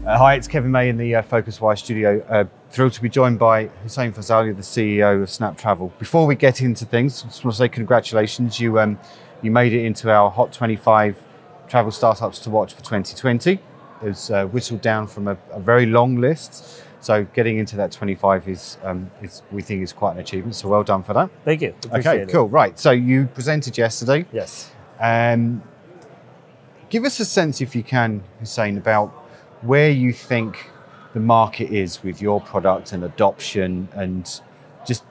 Hi, it's Kevin May in the PhocusWire studio. Thrilled to be joined by Hussein Fazal, the CEO of SnapTravel. Before we get into things, I just want to say congratulations. You made it into our Hot 25 travel startups to watch for 2020. It was whistled down from a very long list. So getting into that 25 is we think is quite an achievement. So well done for that. Thank you. Appreciate it. Cool. Right. So you presented yesterday. Yes. Give us a sense, if you can, Hussein, about where you think the market is with your product and adoption, and just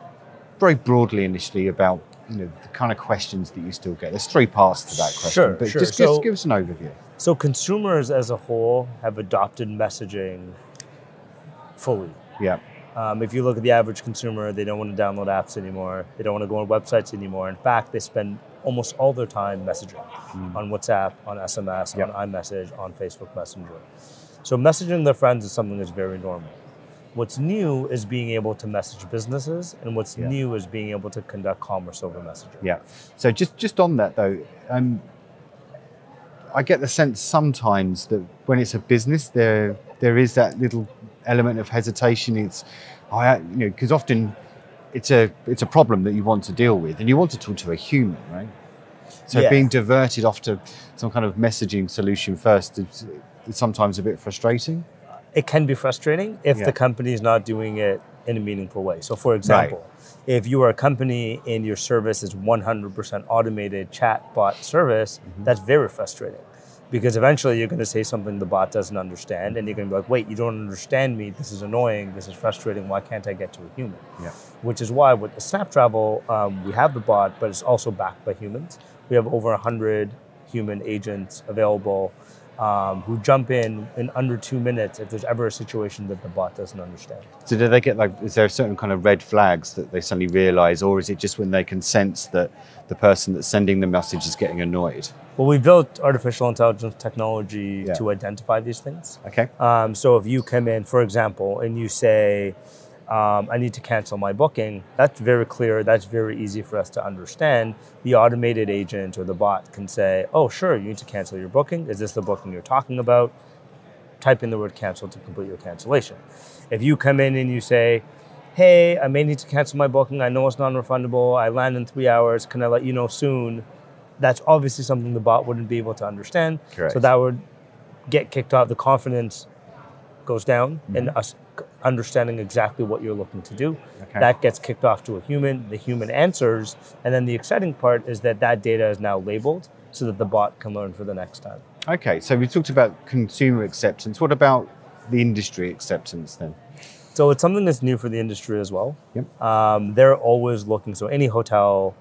very broadly initially about the kind of questions that you still get. There's three parts to that question, but just give us an overview. So consumers as a whole have adopted messaging fully. Yeah. If you look at the average consumer, they don't want to download apps anymore. They don't want to go on websites anymore. In fact, they spend almost all their time messaging on WhatsApp, on SMS, on iMessage, on Facebook Messenger. So messaging their friends is something that's very normal. What's new is being able to message businesses, and what's new is being able to conduct commerce over messaging. Yeah. So just on that though, I get the sense sometimes that when it's a business, there is that little element of hesitation. It's, because often it's a problem that you want to deal with, and you want to talk to a human, right? So being diverted off to some kind of messaging solution first is sometimes a bit frustrating. It can be frustrating if the company is not doing it in a meaningful way. So for example, if you are a company and your service is 100% automated chatbot service, that's very frustrating. Because eventually you're going to say something the bot doesn't understand, and you're going to be like, wait, you don't understand me, this is annoying, this is frustrating, why can't I get to a human? Yeah. Which is why with the SnapTravel, we have the bot, but it's also backed by humans. We have over 100 human agents available who jump in under 2 minutes if there's ever a situation that the bot doesn't understand. So do they get is there certain kind of red flags that they suddenly realize, or is it just when they can sense that the person that's sending the message is getting annoyed? Well, we built artificial intelligence technology to identify these things. Okay. So if you come in, for example, and you say, I need to cancel my booking, that's very clear, that's very easy for us to understand. The automated agent or the bot can say, oh, sure, you need to cancel your booking. Is this the booking you're talking about? Type in the word cancel to complete your cancellation. If you come in and you say, hey, I may need to cancel my booking, I know it's non-refundable, I land in 3 hours, can I let you know soon? That's obviously something the bot wouldn't be able to understand. Correct. So that would get kicked off. The confidence goes down in us understanding exactly what you're looking to do. Okay. That gets kicked off to a human. The human answers. And then the exciting part is that data is now labeled so that the bot can learn for the next time. Okay, so we talked about consumer acceptance. What about the industry acceptance then? So it's something that's new for the industry as well. Yep. They're always looking, so any hotel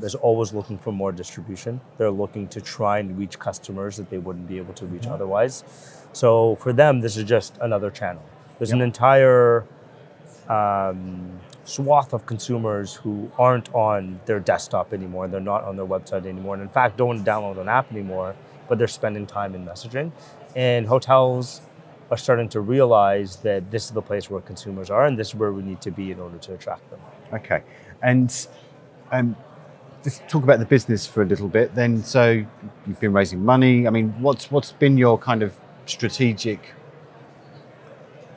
is always looking for more distribution. They're looking to try and reach customers that they wouldn't be able to reach otherwise. So for them, this is just another channel. There's an entire swath of consumers who aren't on their desktop anymore. They're not on their website anymore. And in fact, don't download an app anymore, but they're spending time in messaging. And hotels are starting to realize that this is the place where consumers are, and this is where we need to be in order to attract them. Okay, and let's talk about the business for a little bit then. So you've been raising money. I mean, what's been your kind of strategic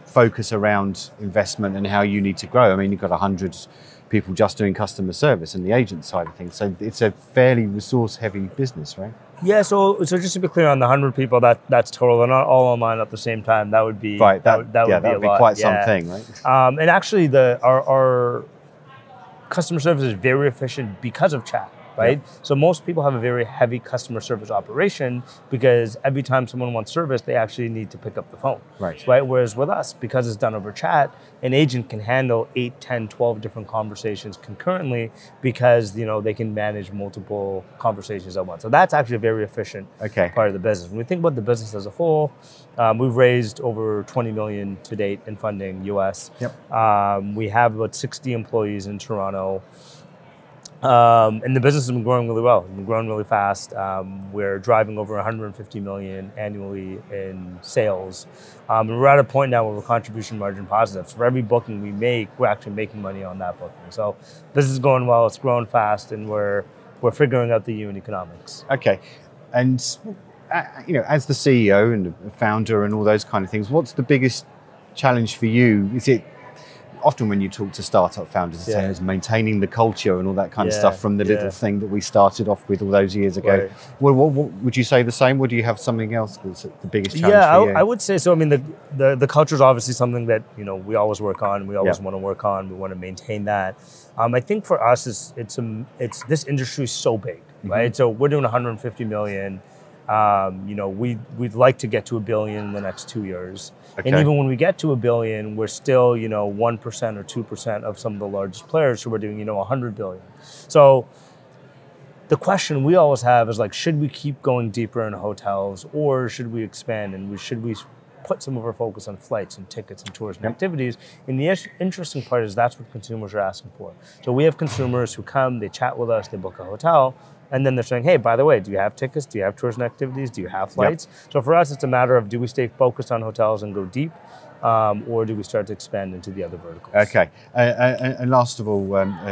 focus around investment and how you need to grow? I mean, you've got 100 people just doing customer service and the agent side of things. So it's a fairly resource-heavy business, right? Yeah, so just to be clear, on the 100 people, that's total. They're not all online at the same time. That would be right. That would be quite something, right? And actually, our customer service is very efficient because of chat. Right? Yep. So most people have a very heavy customer service operation because every time someone wants service, they actually need to pick up the phone. Right? Whereas with us, because it's done over chat, an agent can handle 8, 10, 12 different conversations concurrently because they can manage multiple conversations at once. So that's actually a very efficient part of the business. When we think about the business as a whole, we've raised over $20 million to date in funding US. Yep. We have about 60 employees in Toronto. And the business has been growing really well. It's been growing really fast. We're driving over 150 million annually in sales. And we're at a point now where we're contribution margin positive. So for every booking we make, we're actually making money on that booking. So business is going well, it's growing fast, and we're figuring out the unit economics. Okay. And you know, as the CEO and the founder and all those kind of things, what's the biggest challenge for you? Is it often when you talk to startup founders, they say it's maintaining the culture and all that kind of stuff from the little thing that we started off with all those years ago. Right. What would you say the same? Or do you have something else that's the biggest challenge for you? I would say so. I mean, the culture is obviously something that, you know, we always work on. We always want to work on. We want to maintain that. I think for us, it's this industry is so big, right? So we're doing 150 million. You know, we'd like to get to $1 billion in the next 2 years. Okay. And even when we get to $1 billion, we're still, you know, 1% or 2% of some of the largest players who are doing, you know, 100 billion. So the question we always have is like, should we keep going deeper in hotels or should we expand and should we put some of our focus on flights and tickets and tours and activities? And the interesting part is that's what consumers are asking for. So we have consumers who come, they chat with us, they book a hotel, and then they're saying, hey, by the way, do you have tickets? Do you have tours and activities? Do you have flights? So for us, it's a matter of, do we stay focused on hotels and go deep, or do we start to expand into the other verticals? Okay. And last of all,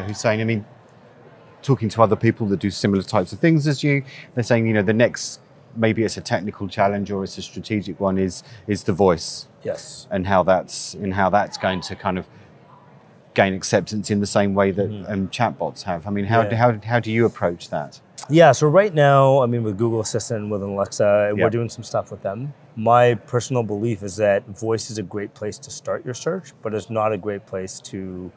Hussein, I mean, talking to other people that do similar types of things as you, they're saying, you know, the next, maybe it's a technical challenge or it's a strategic one, is the voice. Yes. And how that's going to kind of gain acceptance in the same way that chatbots have. I mean, how do you approach that? Yeah, so right now, I mean, with Google Assistant, with Alexa, we're doing some stuff with them. My personal belief is that voice is a great place to start your search, but it's not a great place to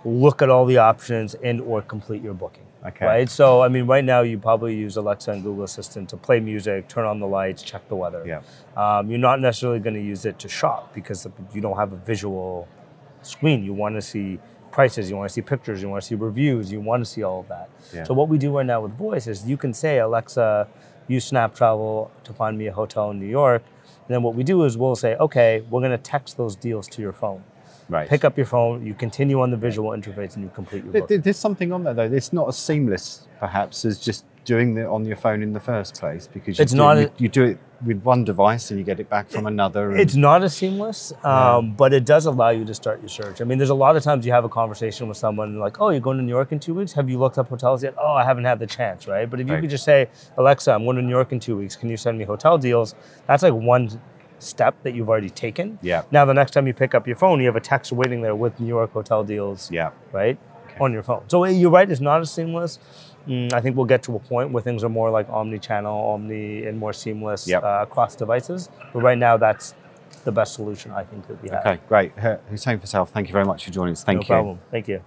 look at all the options and or complete your booking. Okay. Right? So, I mean, right now, you probably use Alexa and Google Assistant to play music, turn on the lights, check the weather. Yeah. You're not necessarily going to use it to shop because you don't have a visual screen. You want to see prices, you want to see pictures, you want to see reviews, you want to see all of that. Yeah. So what we do right now with voice is you can say, Alexa, use SnapTravel to find me a hotel in New York. And then what we do is we'll say, okay, we're going to text those deals to your phone. Right. Pick up your phone, you continue on the visual interface and you complete your booking. There's something on there though. It's not as seamless perhaps as just doing it on your phone in the first place, because you do it with one device and you get it back from another. It's not as seamless, but it does allow you to start your search. I mean, there's a lot of times you have a conversation with someone like, oh, you're going to New York in 2 weeks? Have you looked up hotels yet? Oh, I haven't had the chance, right? But if you could just say, Alexa, I'm going to New York in 2 weeks. Can you send me hotel deals? That's like one step that you've already taken. Yeah. Now, the next time you pick up your phone, you have a text waiting there with New York hotel deals, right, on your phone. So you're right, it's not as seamless. I think we'll get to a point where things are more like omni-channel, and more seamless across devices. But right now, that's the best solution I think that we have. Okay, great. Hussein Fazal, thank you very much for joining us. Thank you. No problem. Thank you.